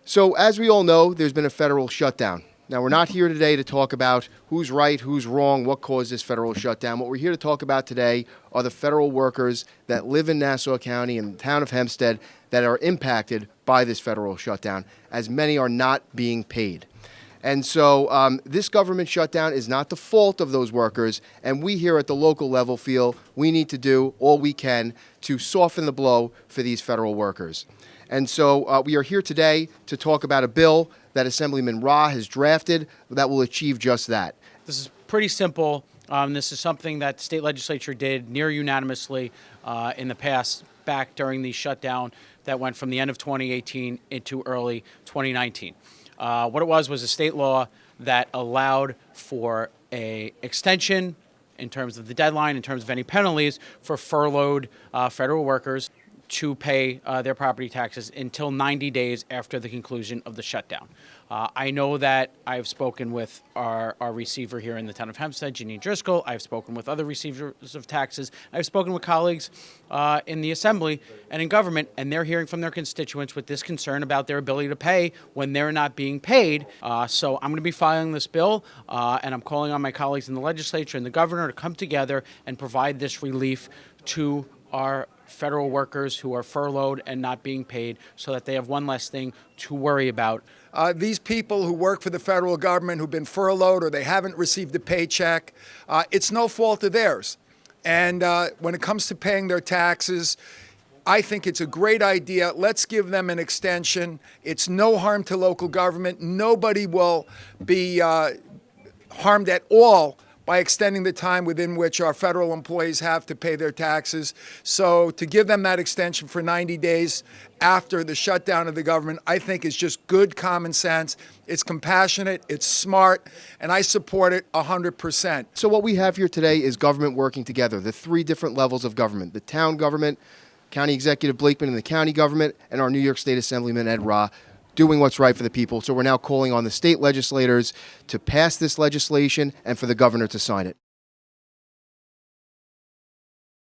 So as we all know, there's been a federal shutdown. Now, we're not here today to talk about who's right, who's wrong, what caused this federal shutdown. What we're here to talk about today are the federal workers that live in Nassau County and the town of Hempstead that are impacted by this federal shutdown, as many are not being paid. And so this government shutdown is not the fault of those workers, and we here at the local level feel we need to do all we can to soften the blow for these federal workers. And so we are here today to talk about a bill that Assemblyman Ra has drafted that will achieve just that. This is pretty simple. This is something that the state legislature did near unanimously in the past, back during the shutdown that went from the end of 2018 into early 2019. What it was a state law that allowed for a extension in terms of the deadline, in terms of any penalties for furloughed federal workers to pay their property taxes until 90 days after the conclusion of the shutdown. I know that I've spoken with our receiver here in the town of Hempstead, Jeanine Driscoll. I've spoken with other receivers of taxes. I've spoken with colleagues in the assembly and in government, and they're hearing from their constituents with this concern about their ability to pay when they're not being paid. So I'm going to be filing this bill, and I'm calling on my colleagues in the legislature and the governor to come together and provide this relief to our federal workers who are furloughed and not being paid, so that they have one less thing to worry about. These people who work for the federal government who've been furloughed or they haven't received a paycheck, it's no fault of theirs. And when it comes to paying their taxes, I think it's a great idea. Let's give them an extension. It's no harm to local government. Nobody will be harmed at all by extending the time within which our federal employees have to pay their taxes. So to give them that extension for 90 days after the shutdown of the government, I think is just good common sense. It's compassionate, it's smart, and I support it 100%. So what we have here today is government working together, the three different levels of government: the town government, County Executive Blakeman, and the county government, and our New York State Assemblyman Ed Ra, doing what's right for the people. So we're now calling on the state legislators to pass this legislation and for the governor to sign it.